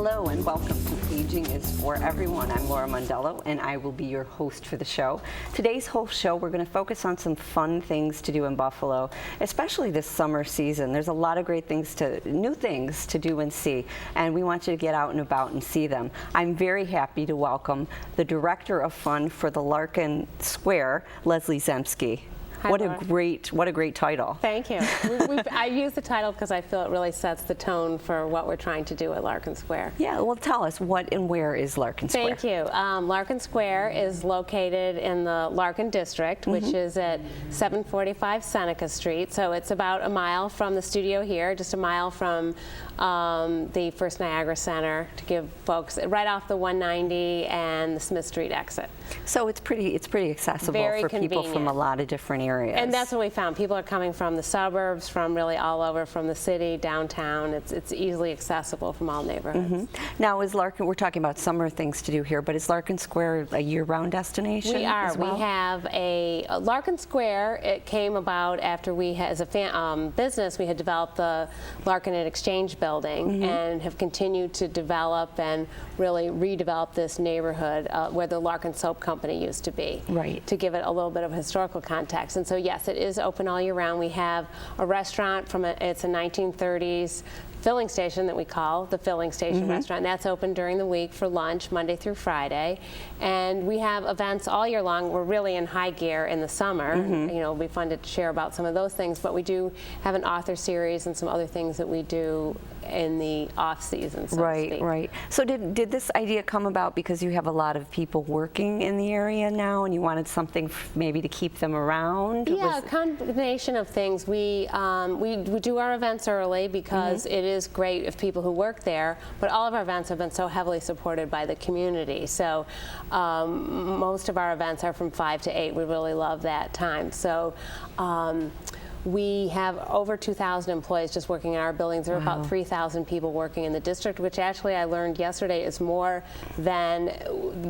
Hello and welcome to Aging is for Everyone. I'm Laura Mondello and I will be your host for the show. Today's whole show we're going to focus on some fun things to do in Buffalo, especially this summer season. There's a lot of great things new things to do and see, and we want you to get out and about and see them. I'm very happy to welcome the Director of Fun for the Larkin Square, Leslie Zemsky. Hi, what Laura. a great title. Thank you. I use the title because I feel it really sets the tone for what we're trying to do at Larkin Square. Yeah, well, tell us what and where is Larkin Square? Thank you. Larkin Square is located in the Larkin district, which is at 745 Seneca Street. So it's about a mile from the studio here, just a mile from the First Niagara Center, to give folks right off the 190 and the Smith Street exit. So it's pretty accessible Very for people convenient. from a lot of different areas. And that's what we found. People are coming from the suburbs, from really all over, from the city, downtown. It's easily accessible from all neighborhoods. Now, is Larkin, we're talking about summer things to do here, but is Larkin Square a year-round destination? We are. as well? We have a Larkin Square. It came about after we had, as a business, we had developed the Larkin and Exchange building and have continued to develop and really redevelop this neighborhood where the Larkin Soap Company used to be. Right. To give it a little bit of historical context. And so yes, it is open all year round. We have a restaurant it's a 1930s filling station that we call the Filling Station Restaurant. That's open during the week for lunch, Monday through Friday. And we have events all year long. We're really in high gear in the summer. You know, it'll be fun to share about some of those things, but we do have an author series and some other things that we do in the off season, so to speak. Right. So did this idea come about because you have a lot of people working in the area now and you wanted something maybe to keep them around? Yeah, a combination of things. We do our events early because it is great if people who work there, but all of our events have been so heavily supported by the community. So most of our events are from 5 to 8. We really love that time. So we have over 2,000 employees just working in our buildings. There are about 3,000 people working in the district, which actually I learned yesterday is more than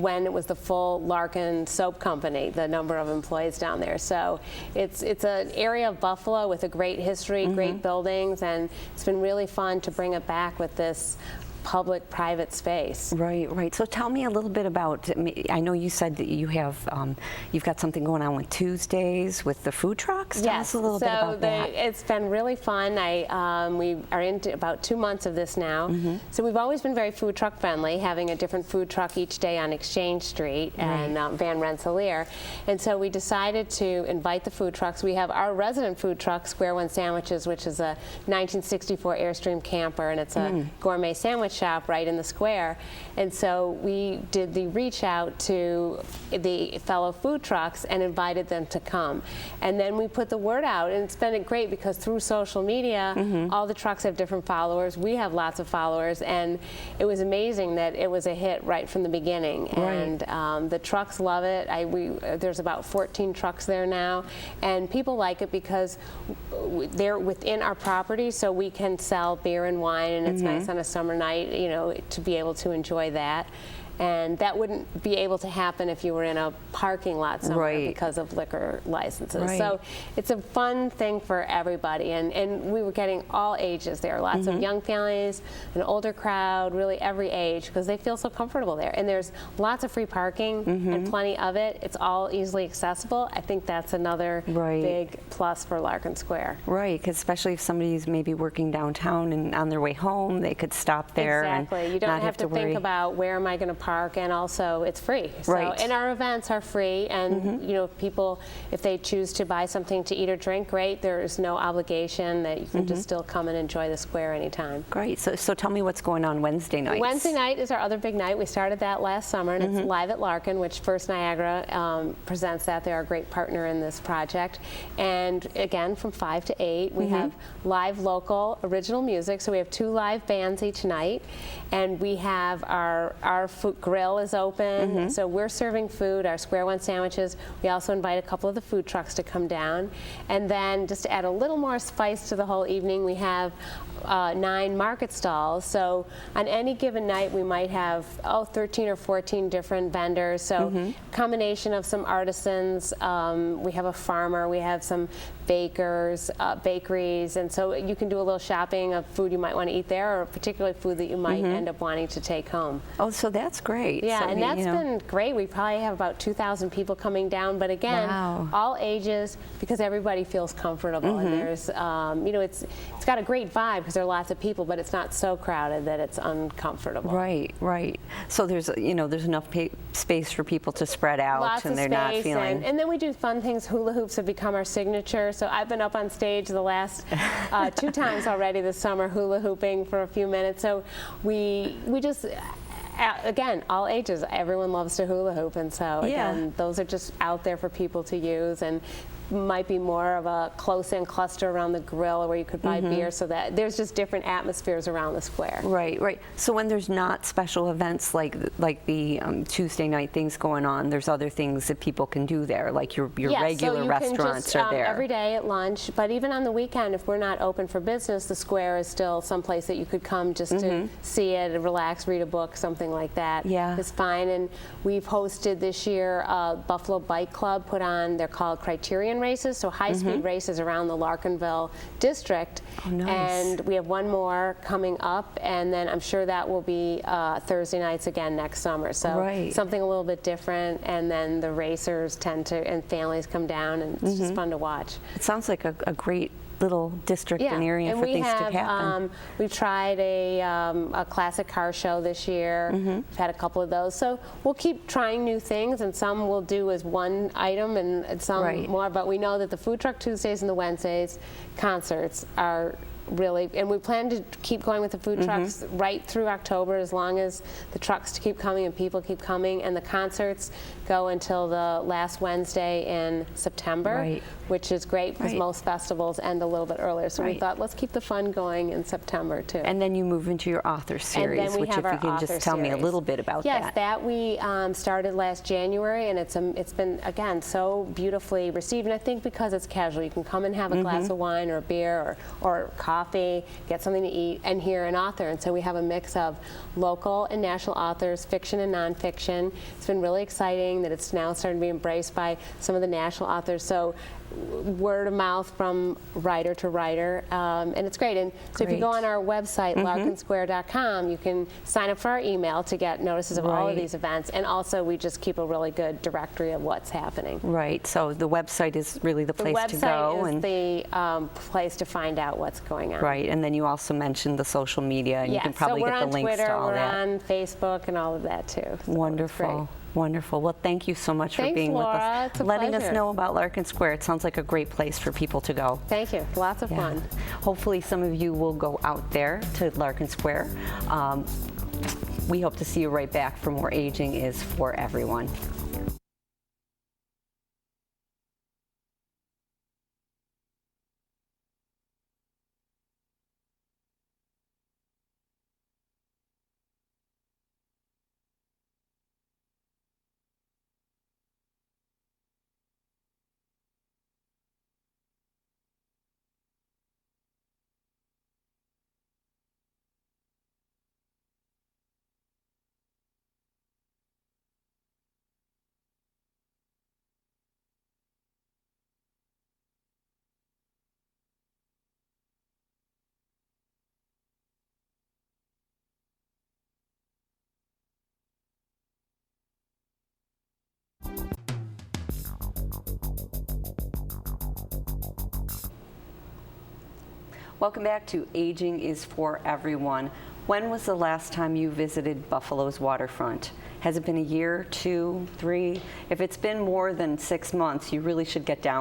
when it was the full Larkin Soap Company, the number of employees down there. So it's an area of Buffalo with a great history, great buildings, and it's been really fun to bring it back with this public-private space. Right. So tell me a little bit about, I know you said that you have, you've got something going on with Tuesdays with the food trucks. Tell us a little bit about that. It's been really fun. We are into about 2 months of this now. So we've always been very food truck friendly, having a different food truck each day on Exchange Street and Van Rensselaer. And so we decided to invite the food trucks. We have our resident food truck, Square One Sandwiches, which is a 1964 Airstream camper, and it's a gourmet sandwich shop right in the square. And so we did the reach out to the fellow food trucks and invited them to come. And then we put the word out, and it's been great because through social media, all the trucks have different followers. We have lots of followers, and it was amazing that it was a hit right from the beginning. And the trucks love it. There's about 14 trucks there now, and people like it because they're within our property, so we can sell beer and wine, and it's nice on a summer night, you know, to be able to enjoy that. And that wouldn't be able to happen if you were in a parking lot somewhere because of liquor licenses. So it's a fun thing for everybody. And we were getting all ages there. Lots of young families, an older crowd, really every age, because they feel so comfortable there. And there's lots of free parking and plenty of it. It's all easily accessible. I think that's another big plus for Larkin Square. Right, because especially if somebody's maybe working downtown and on their way home, they could stop there. Exactly. You don't have to think about where am I going to park, and also it's free. So, and our events are free, and you know, people, if they choose to buy something to eat or drink, great. There is no obligation. That you can just still come and enjoy the square anytime. Great. So tell me what's going on Wednesday nights. Wednesday night is our other big night. We started that last summer, and it's live at Larkin, which First Niagara presents that. They're our great partner in this project. And again, from 5 to 8, we have live local original music. So we have 2 live bands each night, and we have our grill is open, so we're serving food, our Square One sandwiches. We also invite a couple of the food trucks to come down. And then just to add a little more spice to the whole evening, we have 9 market stalls. So on any given night, we might have 13 or 14 different vendors. So combination of some artisans. We have a farmer. We have some bakers, bakeries, and so you can do a little shopping of food you might want to eat there, or particularly food that you might end up wanting to take home. Oh, so that's great. Yeah, so, and that's been great. We probably have about 2,000 people coming down, but again, all ages, because everybody feels comfortable. And there's, you know, it's got a great vibe because there are lots of people, but it's not so crowded that it's uncomfortable. Right, right. So there's, you know, there's enough space for people to spread out, Lots and of they're space, not feeling. and then we do fun things. Hula hoops have become our signature. So I've been up on stage the last 2 times already this summer, hula hooping for a few minutes. So we just. Again, all ages, everyone loves to hula hoop, and so again, those are just out there for people to use, and might be more of a close-in cluster around the grill where you could buy beer, so that there's just different atmospheres around the square. Right, right. So when there's not special events like the Tuesday night things going on, there's other things that people can do there, like your regular restaurants are there. Every day at lunch, but even on the weekend, if we're not open for business, the square is still someplace that you could come just to see it, relax, read a book, something like that. Yeah. It's fine. And we've hosted this year Buffalo Bike Club put on, they're called Criterion races, so high-speed races around the Larkinville district. Oh, nice. And we have one more coming up, and then I'm sure that will be Thursday nights again next summer. So something a little bit different, and then the racers tend to, and families come down, and it's just fun to watch. It sounds like a great little district and area for things to happen. We've tried a classic car show this year. We've had a couple of those. So we'll keep trying new things, and some we'll do as one item and some more, but we know that the Food Truck Tuesdays and the Wednesdays concerts are really, and we plan to keep going with the food trucks right through October, as long as the trucks keep coming and people keep coming, and the concerts go until the last Wednesday in September, which is great because most festivals end a little bit earlier. So we thought, let's keep the fun going in September too. And then you move into your author series, which if you can just tell me a little bit about that. Yes, that we started last January, and it's been, again, so beautifully received. And I think because it's casual, you can come and have a glass of wine or a beer or coffee, get something to eat, and hear an author. And so we have a mix of local and national authors, fiction and nonfiction. It's been really exciting that it's now starting to be embraced by some of the national authors. So word of mouth from writer to writer, and it's great. And so if you go on our website, larkinsquare.com, you can sign up for our email to get notices of all of these events, and also we just keep a really good directory of what's happening. Right, so the website is really the place to go. The website is the place to find out what's going on. Right, and then you also mentioned the social media, and you can probably get the links to all that. We're on Facebook and all of that too. So wonderful. Wonderful. Well, thank you so much for being with us. It's a letting pleasure. us know about Larkin Square. It sounds like a great place for people to go. Thank you. Lots of fun. Hopefully some of you will go out there to Larkin Square. We hope to see you right back for more Aging is for Everyone. Welcome back to Aging is for Everyone. When was the last time you visited Buffalo's waterfront? Has it been a year, 2, 3? If it's been more than 6 months, you really should get down